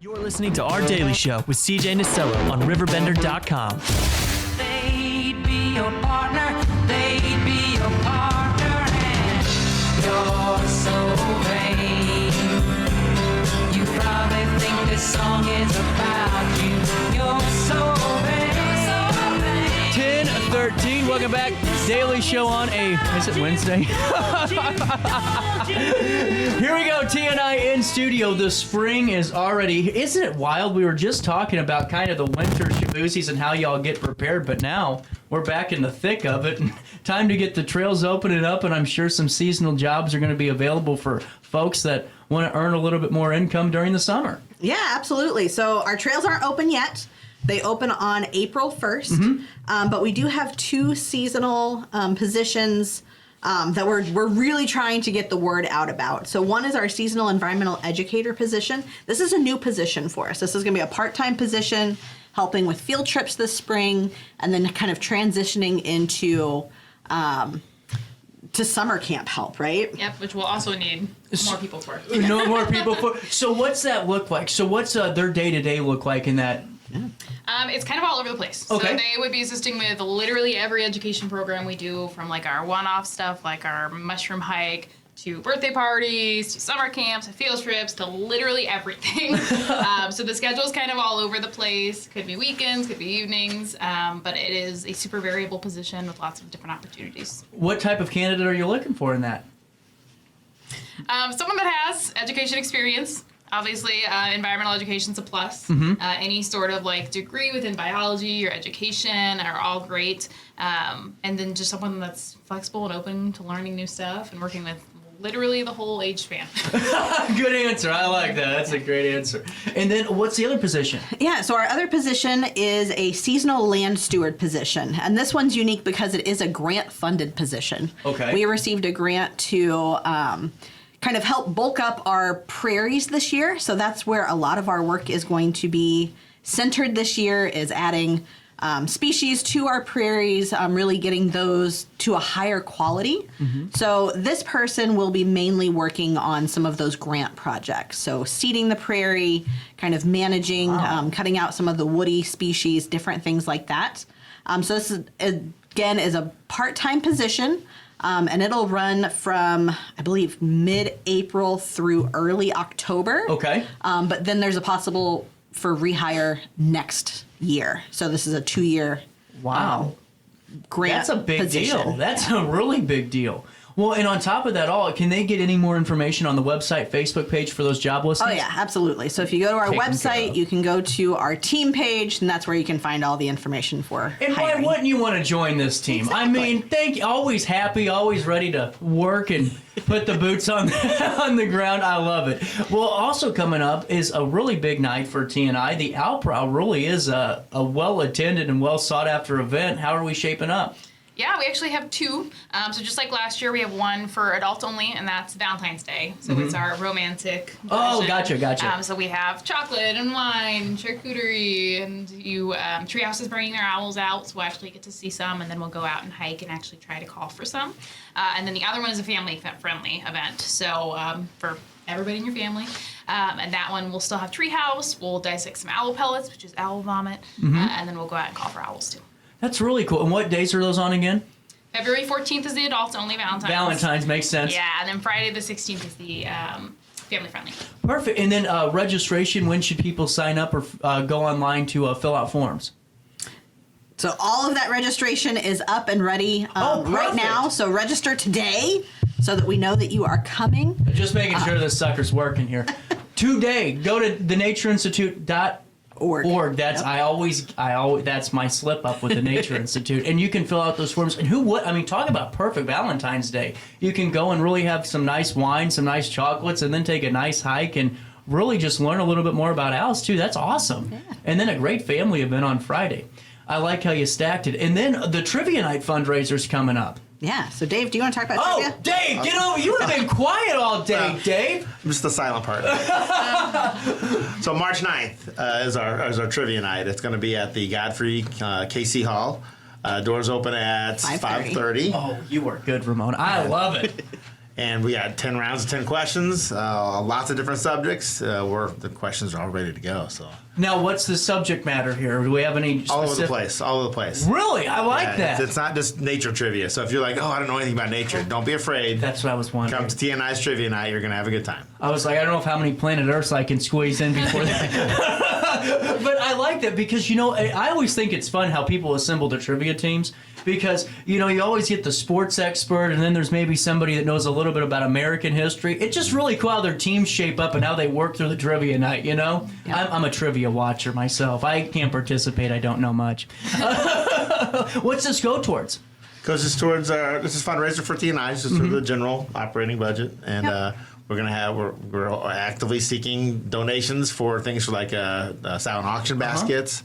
You're listening to Our Daily Show with CJ Nasello on RiverBender.com. They'd be your partner, they'd be your partner, and you're so vain. You probably think this song is about you. You're so vain. 10:13, welcome back. Daily Show on is it Wednesday? Here we go, TNI in studio. The spring is already, isn't it wild? We were just talking about kind of the winter shaboosies and how y'all get prepared, but now we're back in the thick of it. Time to get the trails opening up, and I'm sure some seasonal jobs are going to be available for folks that want to earn a little bit more income during the summer. Yeah, absolutely. So our trails aren't open yet. They open on April 1st, but we do have two seasonal positions that we're really trying to get the word out about. So one is our seasonal environmental educator position. This is a new position for us. This is going to be a part-time position helping with field trips this spring and then kind of transitioning into to summer camp help, right? Yep, which we'll also need more people for. No more people for. So what's that look like? So what's their day-to-day look like in that? It's kind of all over the place. Okay. So they would be assisting with literally every education program we do, from like our one-off stuff, like our mushroom hike, to birthday parties, to summer camps, to field trips, to literally everything. So the schedule is kind of all over the place. Could be weekends, could be evenings, but it is a super variable position with lots of different opportunities. What type of candidate are you looking for in that? Someone that has education experience. Obviously, environmental education's a plus. Any sort of like degree within biology or education are all great. And then just someone that's flexible and open to learning new stuff and working with literally the whole age span. Good answer. I like that. That's a great answer. And then what's the other position? Yeah, so our other position is a seasonal land steward position. And this one's unique because it is a grant-funded position. Okay. We received a grant to kind of help bulk up our prairies this year. So that's where a lot of our work is going to be centered this year, is adding species to our prairies, really getting those to a higher quality. So this person will be mainly working on some of those grant projects. So seeding the prairie, kind of managing, cutting out some of the woody species, different things like that. So this is, again, is a part-time position. And it'll run from, I believe, mid-April through early October. Okay. But then there's a possible for rehire next year. So this is a 2-year grant That's a big position. deal. That's a really big deal. Well, and on top of that all, can they get any more information on the website, Facebook page for those job listings? Oh, yeah, absolutely. So if you go to our Taken care website, of. you can go to our team page, and that's where you can find all the information for And hiring. why wouldn't you want to join this team? Exactly. I mean, always happy, always ready to work and put the boots on the ground. I love it. Well, also coming up is a really big night for TNI. The Owl Prowls really is a well-attended and well-sought-after event. How are we shaping up? Yeah, we actually have two. So just like last year, we have one for adults only, and that's Valentine's Day. So it's our romantic Oh, version. gotcha. So we have chocolate and wine, charcuterie, and Treehouse is bringing their owls out, so we'll actually get to see some, and then we'll go out and hike and actually try to call for some. And then the other one is a family-friendly event, so for everybody in your family. And that one we'll still have Treehouse. We'll dissect some owl pellets, which is owl vomit, and then we'll go out and call for owls too. That's really cool. And what days are those on again? February 14th is the adults only Valentine's. Valentine's makes sense. Yeah, and then Friday the 16th is the family friendly. Perfect. And then registration, when should people sign up or go online to fill out forms? So all of that registration is up and ready right now. So register today so that we know that you are coming. Just making sure this sucker's working here. Today, go to thenatureInstitute.org. That's Yep. I always that's my slip up with the Nature Institute, and you can fill out those forms. And talk about perfect Valentine's Day. You can go and really have some nice wine, some nice chocolates, and then take a nice hike and really just learn a little bit more about owls too. That's awesome. Yeah. And then a great family event on Friday. I like how you stacked it. And then the Trivia Night fundraiser's coming up. Yeah. So Dave, do you want to talk about Oh, trivia? Dave, get over. You would have been quiet all day, Dave. I'm just the silent part. So March 9th is our trivia night. It's going to be at the Godfrey KC Hall. Doors open at 5:30. Oh, you are good, Ramona. I love it. And we had 10 rounds of 10 questions, lots of different subjects. The questions are all ready to go. So Now, what's the subject matter here? Do we have any all over the specific... place, all over the place. Really? I like Yeah, that. It's not just nature trivia. So if you're like, oh, I don't know anything about nature, don't be afraid. That's what I was wondering. Come to TNI's Trivia Night. You're going to have a good time. I was like, I don't know how many planet Earths I can squeeze in before that. But I like that because, you know, I always think it's fun how people assemble their trivia teams because, you know, you always get the sports expert and then there's maybe somebody that knows a little bit about American history. It's just really cool how their teams shape up and how they work through the trivia night, you know? Yeah. I'm a trivia watcher myself. I can't participate. I don't know much. What's this go towards? Goes this towards this is fundraiser for TNI, just through the general operating budget, and we're actively seeking donations for things like silent auction baskets.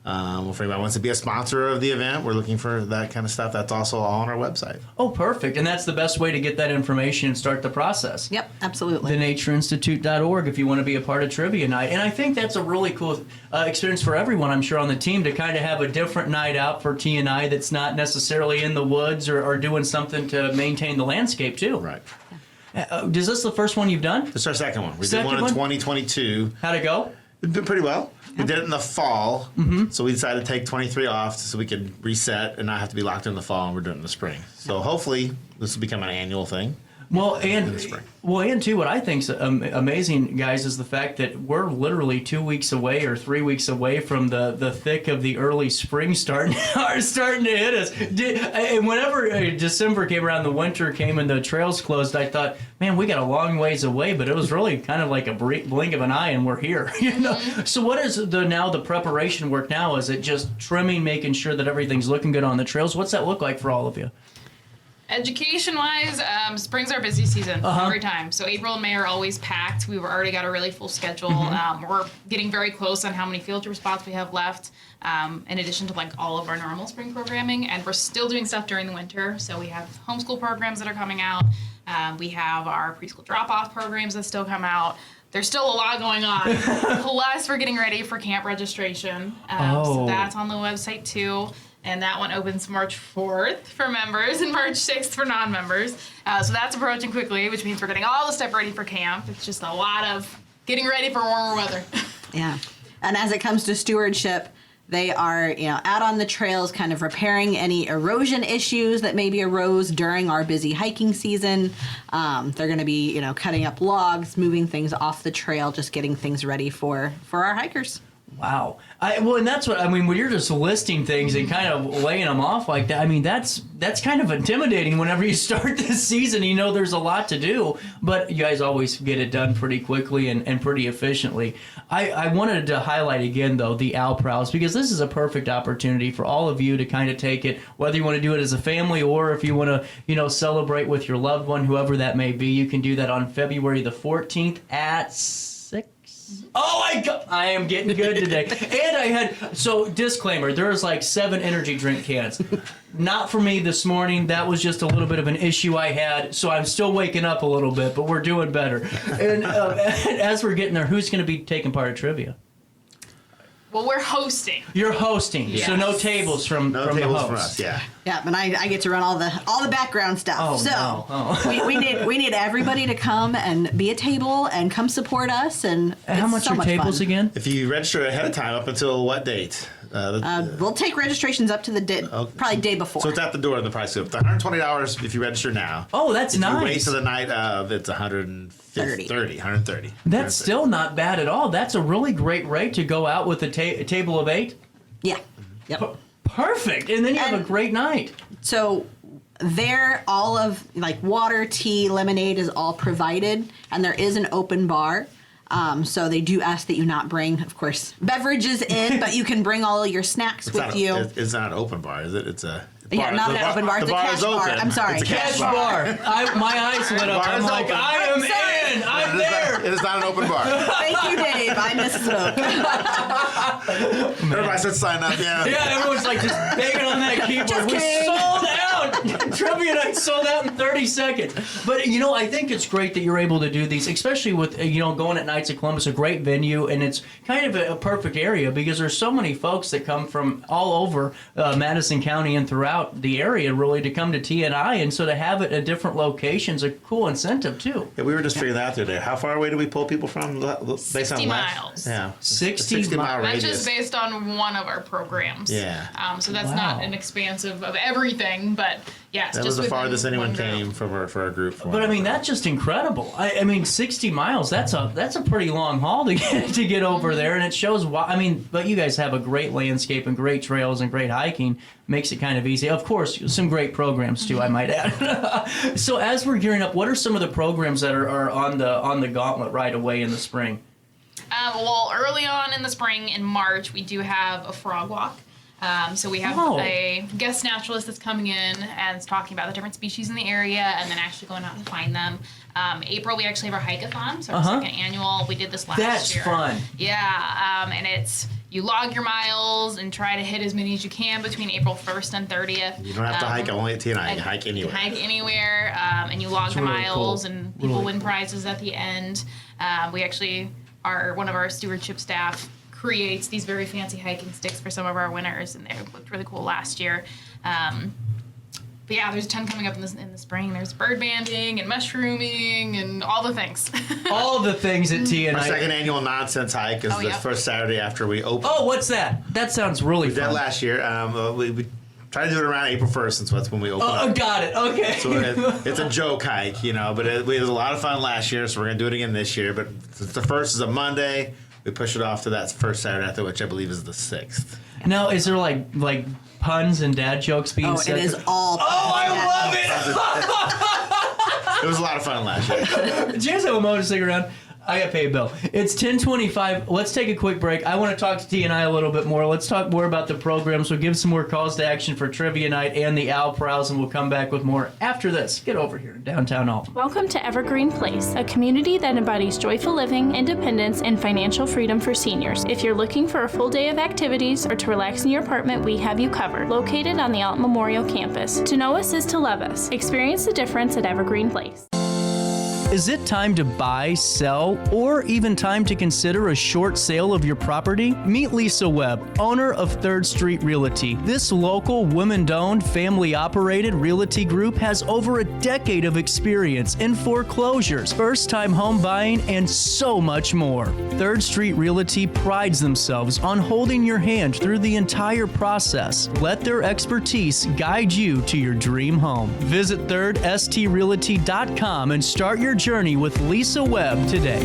If anybody wants to be a sponsor of the event, we're looking for that kind of stuff. That's also all on our website. Oh, perfect. And that's the best way to get that information and start the process. Yep, absolutely. TheNatureInstitute.org if you want to be a part of Trivia Night. And I think that's a really cool experience for everyone, I'm sure, on the team to kind of have a different night out for TNI that's not necessarily in the woods or doing something to maintain the landscape, too. Right. Is this the first one you've done? This is our second one. We Second did one one? in 2022. How'd it go? It did pretty well. We did it in the fall, so we decided to take 23 off so we could reset and not have to be locked in the fall, and we're doing it in the spring. So hopefully this will become an annual thing. Well, in the spring. and too, what I think's amazing, guys, is the fact that we're literally 2 weeks away or 3 weeks away from the thick of the early spring starting to hit us. And whenever December came around, the winter came and the trails closed, I thought, man, we got a long ways away, but it was really kind of like a blink of an eye and we're here. You know. So what is the preparation work now? Is it just trimming, making sure that everything's looking good on the trails? What's that look like for all of you? Education-wise, spring's our busy season every time. So April and May are always packed. We've already got a really full schedule. We're getting very close on how many field trip spots we have left, in addition to like all of our normal spring programming. And we're still doing stuff during the winter. So we have homeschool programs that are coming out. We have our preschool drop-off programs that still come out. There's still a lot going on. Plus, we're getting ready for camp registration. So that's on the website too. And that one opens March 4th for members and March 6th for non-members. So that's approaching quickly, which means we're getting all the stuff ready for camp. It's just a lot of getting ready for warmer weather. Yeah. And as it comes to stewardship, they are, out on the trails kind of repairing any erosion issues that maybe arose during our busy hiking season. They're going to be, cutting up logs, moving things off the trail, just getting things ready for our hikers. Wow. And that's what I mean. When you're just listing things and kind of laying them off like that, I mean, that's kind of intimidating whenever you start this season. There's a lot to do, but you guys always get it done pretty quickly and pretty efficiently. I wanted to highlight again, though, the Owl Prowls, because this is a perfect opportunity for all of you to kind of take it, whether you want to do it as a family or if you want to, celebrate with your loved one, whoever that may be. You can do that on February the 14th at 6. Oh, I am getting good today. And disclaimer, there was like 7 energy drink cans. Not for me this morning. That was just a little bit of an issue I had. So I'm still waking up a little bit, but we're doing better. And as we're getting there, who's going to be taking part of trivia? Well, we're hosting. You're hosting, yes. So no tables from the host. For us, yeah. Yeah, but I get to run all the background stuff. Oh, so no. Oh. we need everybody to come and be a table and come support us. And how much are tables fun. again? If you register ahead of time, up until what date? We'll take registrations up to the probably day before. So it's at the door of the price. So it's $120 if you register now. Oh, that's if nice. If you wait to the night of, it's $130. That's still not bad at all. That's a really great rate to go out with a table of 8. Yeah. Yep. Perfect. And then you have a great night. So there, all of water, tea, lemonade is all provided, and there is an open bar. So they do ask that you not bring, of course, beverages in, but you can bring all your snacks with you. It's not an open bar, is it? It's a bar. Not an open bar. It's a cash bar. I'm sorry. It's a Cash bar. My eyes lit up. I'm like, open. I am in. I'm there. It is not an open bar. Thank you, Dave. I misspoke. Everybody said sign up. Yeah. Yeah, everyone's like just banging on that keyboard. Just We kidding. sold out. Trivia night sold out in 30 seconds. But, I think it's great that you're able to do these, especially with, going at Knights of Columbus, a great venue, and it's kind of a perfect area because there's so many folks that come from all over Madison County and throughout the area, really, to come to TNI. And so to have it at different locations, a cool incentive, too. Yeah, we were just figuring that out the other day. How far away do we pull people from? Based 60 on miles. Yeah. 60 mile That's radius. just based on one of our programs. Yeah. So that's Wow. not an expansive of everything, but yeah, it's That just was the within farthest anyone one group. came for our group. But I mean, that's just incredible. I mean, 60 miles, that's a pretty long haul to get over there. And it shows why, but you guys have a great landscape and great trails and great hiking. Makes it kind of easy. Of course, some great programs too, I might add. So as we're gearing up, what are some of the programs that are on the gauntlet right away in the spring? Well, early on in the spring, in March, we do have a frog walk. So we have a guest naturalist that's coming in and is talking about the different species in the area and then actually going out to find them. April, we actually have our hike-a-thon, so our second annual. We did this last year. That's fun. Yeah, and it's you log your miles and try to hit as many as you can between April 1st and 30th. You don't have to hike only at TNI. You can hike You anywhere. can hike anywhere, and you log the really miles, cool. and people Really win prizes at the end. We actually one of our stewardship staff creates these very fancy hiking sticks for some of our winners, and they looked really cool last year. But yeah, there's a ton coming up in the spring. There's bird banding and mushrooming and all the things. All the things at TNI. Our second annual nonsense hike is the yeah. first Saturday after we open. Oh, what's that? That sounds really We did fun. that last year. We tried to do it around April 1st, since that's when we open Oh, up. got it. Okay. So it's a joke hike, but it was a lot of fun last year, so we're going to do it again this year. But since the first is a Monday, we push it off to that first Saturday after, which I believe is the 6th. Now, is there like puns and dad jokes being said? It is all. Oh, I love It was a lot of fun last year. it! Did you guys have a moment to stick around? I got to pay a bill. It's 10:25. Let's take a quick break. I want to talk to TNI a little bit more. Let's talk more about the program. So give some more calls to action for Trivia Night and the Owl Prowls, and we'll come back with more after this. Get over here in downtown Alton. Welcome to Evergreen Place, a community that embodies joyful living, independence, and financial freedom for seniors. If you're looking for a full day of activities or to relax in your apartment, we have you covered. Located on the Alton Memorial Campus. To know us is to love us. Experience the difference at Evergreen Place. Is it time to buy, sell, or even time to consider a short sale of your property? Meet Lisa Webb, owner of 3rd Street Realty. This local, women-owned, family-operated realty group has over a decade of experience in foreclosures, first-time home buying, and so much more. 3rd Street Realty prides themselves on holding your hand through the entire process. Let their expertise guide you to your dream home. Visit 3rdstrealty.com and start your journey with Lisa Webb today.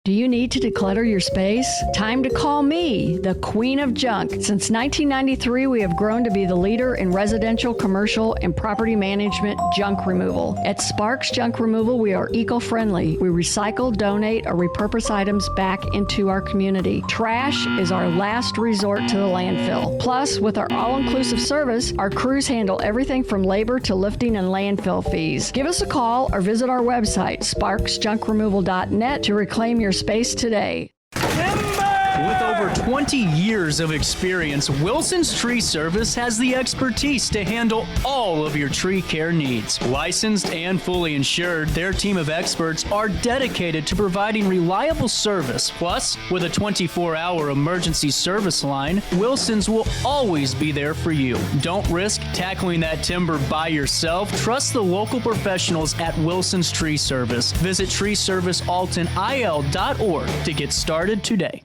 Do you need to declutter your space? Time to call me, the Queen of Junk. Since 1993, we have grown to be the leader in residential, commercial, and property management junk removal. At Sparks Junk Removal, we are eco-friendly. We recycle, donate, or repurpose items back into our community. Trash is our last resort to the landfill. Plus, with our all-inclusive service, our crews handle everything from labor to lifting and landfill fees. Give us a call or visit our website, sparksjunkremoval.net, to reclaim your space today. With over 20 years of experience, Wilson's Tree Service has the expertise to handle all of your tree care needs. Licensed and fully insured, their team of experts are dedicated to providing reliable service. Plus, with a 24-hour emergency service line, Wilson's will always be there for you. Don't risk tackling that timber by yourself. Trust the local professionals at Wilson's Tree Service. Visit treeservicealtonil.org to get started today.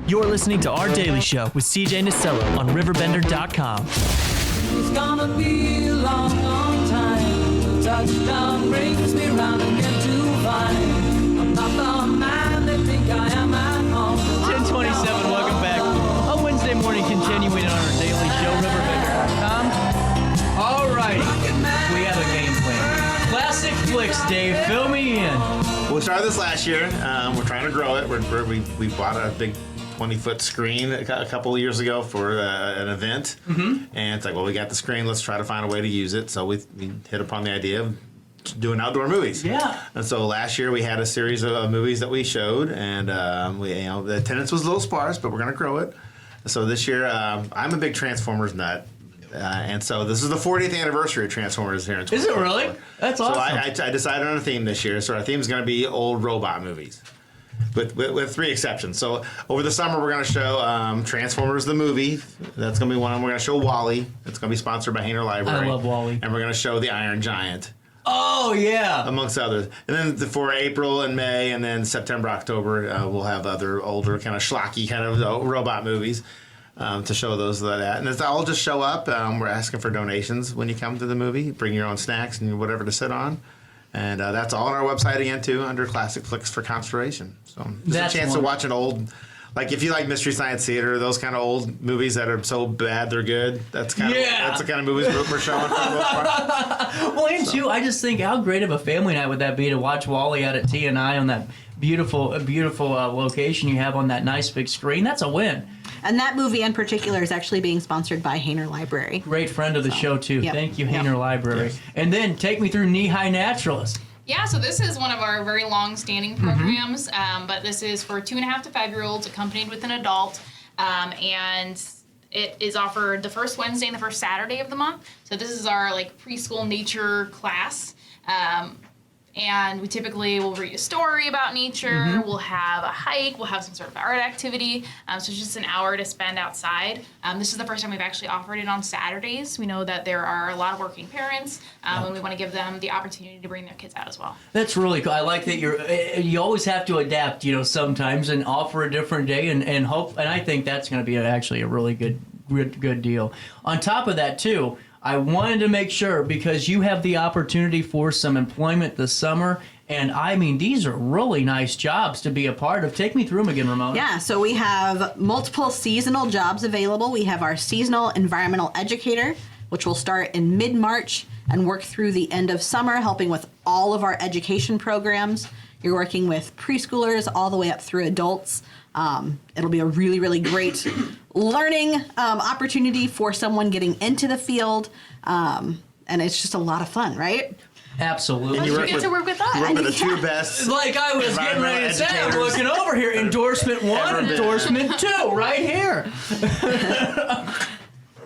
You're listening to Our Daily Show with CJ Nasello on RiverBender.com. It's gonna be a long, long time. The touchdown brings me round again to find I'm not the man they think I am at home. 1027, welcome back. A Wednesday morning continuing on our daily show, RiverBender.com. All righty, we have a game plan. Classic flicks, Dave, fill me in. We started this last year. We're trying to grow it. We bought a big 20-foot screen a couple of years ago for an event. Mm-hmm. And it's like, well, we got the screen. Let's try to find a way to use it. So we hit upon the idea of doing outdoor movies. Yeah. And so last year we had a series of movies that we showed, and the attendance was a little sparse, but we're going to grow it. So this year, I'm a big Transformers nut. And so this is the 40th anniversary of Transformers here in Is it really? That's awesome. So I decided on a theme this year. So our theme is going to be old robot movies, with 3 exceptions. So over the summer, we're going to show Transformers the movie. That's going to be one of them. We're going to show Wall-E. It's going to be sponsored by Hainer Library. I love Wall-E. And we're going to show the Iron Giant. Oh, yeah. Amongst others. And then for April and May and then September, October, we'll have other older kind of schlocky kind of robot movies to show those that. And it's all just show up. We're asking for donations when you come to the movie. Bring your own snacks and whatever to sit on. And that's all on our website again, too, under Classic Flicks for Consideration. So there's a chance to watch an old... Like, if you like Mystery Science Theater, those kind of old movies that are so bad they're good, that's the kind of movies we're showing for the most part. Well, and too, I just think how great of a family night would that be to watch Wall-E out at TNI on that beautiful location you have on that nice big screen. That's a win. And that movie in particular is actually being sponsored by Hainer Library. Great friend of the show, too. Yep. Thank you, Hainer Library. Yes. And then take me through Knee High Naturalist. Yeah, so this is one of our very long-standing programs, but this is for 2.5 to 5-year-olds accompanied with an adult, and it is offered the first Wednesday and the first Saturday of the month. So this is our preschool nature class, and we typically will read a story about nature. We'll have a hike. We'll have some sort of art activity. So it's just an hour to spend outside. This is the first time we've actually offered it on Saturdays. We know that there are a lot of working parents, and we want to give them the opportunity to bring their kids out as well. That's really cool. I like that you always have to adapt, sometimes and offer a different day and hope. And I think that's going to be actually a really good deal. On top of that, too, I wanted to make sure because you have the opportunity for some employment this summer. And I mean, these are really nice jobs to be a part of. Take me through them again, Ramona. Yeah, so we have multiple seasonal jobs available. We have our seasonal environmental educator, which will start in mid-March and work through the end of summer, helping with all of our education programs. You're working with preschoolers all the way up through adults. It'll be a really, really great learning opportunity for someone getting into the field. And it's just a lot of fun, right? Absolutely. And You get to work with us. You work with the 2 best. Like I was getting ready to say, I'm educators looking over here. Endorsement 1, ever been. endorsement 2, right here.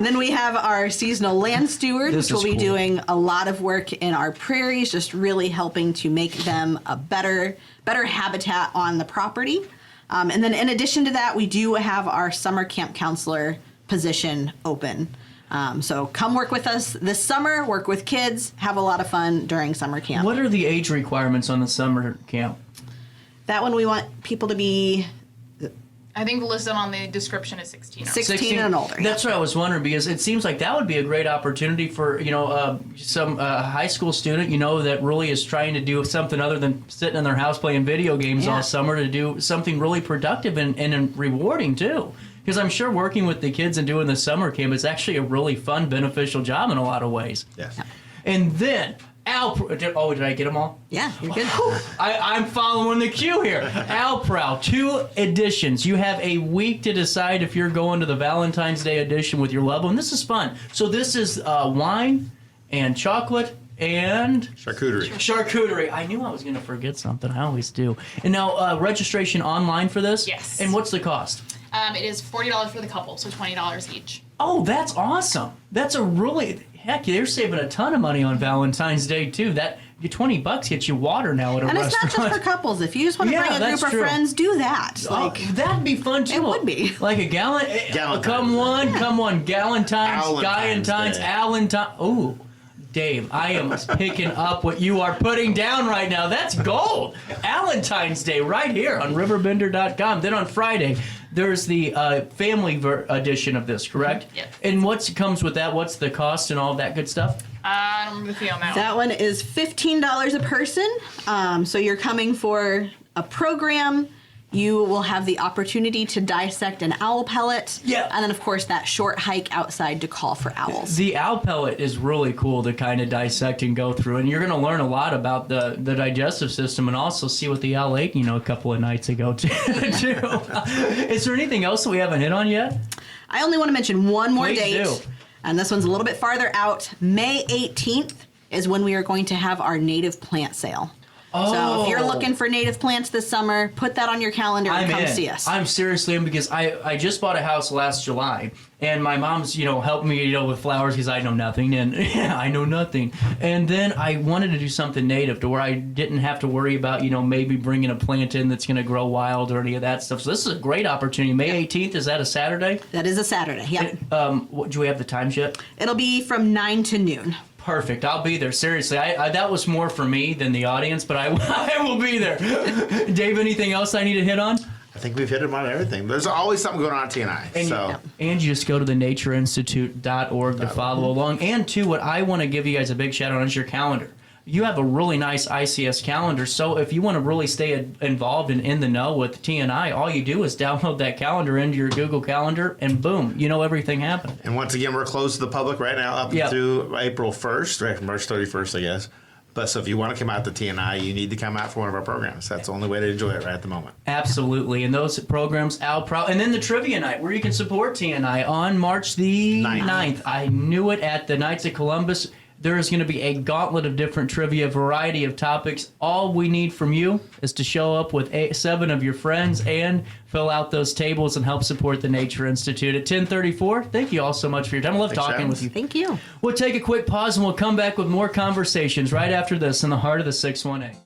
Then we have our seasonal land steward, This which will is be cool. doing a lot of work in our prairies, just really helping to make them a better habitat on the property. And then in addition to that, we do have our summer camp counselor position open. So come work with us this summer, work with kids, have a lot of fun during summer camp. What are the age requirements on the summer camp? That one we want people to be I think listed on the description is 16. 16 and older. That's what I was wondering because it seems like that would be a great opportunity for some high school student that really is trying to do something other than sitting in their house playing video games all summer to do something really productive and rewarding too. Because I'm sure working with the kids and doing the summer camp is actually a really fun, beneficial job in a lot of ways. Yes. And then did I get them all? Yeah, you're good. I'm following the cue here. Owl Prowl, 2 editions. You have a week to decide if you're going to the Valentine's Day edition with your loved one. This is fun. So this is wine and chocolate and charcuterie. I knew I was going to forget something. I always do. And now registration online for this? Yes. And what's the cost? It is $40 for the couple, so $20 each. Oh, that's awesome. That's a really... Heck, they're saving a ton of money on Valentine's Day, too. That $20 gets you water now at a And it's restaurant. not just for couples. If you just want to bring a that's group of true. friends, do that. That'd be fun, too. It would be. Like a Galentine's come one, Galentine's, Allentine's Guyentine's, Day. Allentine. Ooh, Dave, I am picking up what you are putting down right now. That's gold. Allentine's Day right here on RiverBender.com. Then on Friday, there's the family edition of this, correct? Yes. And what comes with that? What's the cost and all that good stuff? I don't remember the fee on that That one is $15 a person. So you're coming for a program. You will have the opportunity to dissect an owl pellet. Yeah. And then, of course, that short hike outside to call for owls. The owl pellet is really cool to kind of dissect and go through, and you're going to learn a lot about the digestive system and also see what the owl ate, a couple of nights ago, too. Is there anything else that we haven't hit on yet? I only want to mention one more Please date. do. And this one's a little bit farther out. May 18th is when we are going to have our native plant sale. So if you're looking for native plants this summer, put that on your calendar and come see us. I'm seriously in because I just bought a house last July, and my mom's helping me with flowers because I know nothing, and I know nothing. And then I wanted to do something native to where I didn't have to worry about maybe bringing a plant in that's going to grow wild or any of that stuff. So this is a great opportunity. May 18th, is that a Saturday? That is a Saturday. Yep. Do we have the times yet? It'll be from 9 to noon. Perfect. I'll be there. Seriously, I that was more for me than the audience, but I will be there. Dave, anything else I need to hit on? I think we've hit on everything. There's always something going on at TNI. And you just go to the natureinstitute.org to follow along. And too, what I want to give you guys a big shout out is your calendar. You have a really nice ICS calendar, so if you want to really stay involved and in the know with TNI, all you do is download that calendar into your Google Calendar, and boom, everything happened. And once again, we're closed to the public right now up through April 1st, right, March 31st, I guess. But so if you want to come out to TNI, you need to come out for one of our programs. That's the only way to enjoy it right at the moment. Absolutely. And those programs, Owl Prowls, and then the trivia night where you can support TNI on March the 9th. I knew it at the Knights of Columbus. There is going to be a gauntlet of different trivia, variety of topics. All we need from you is to show up with 7 of your friends and fill out those tables and help support the Nature Institute at 10:34. Thank you all so much for your time. I love talking with you. Thank you. We'll take a quick pause and we'll come back with more conversations right after this in the heart of the 618.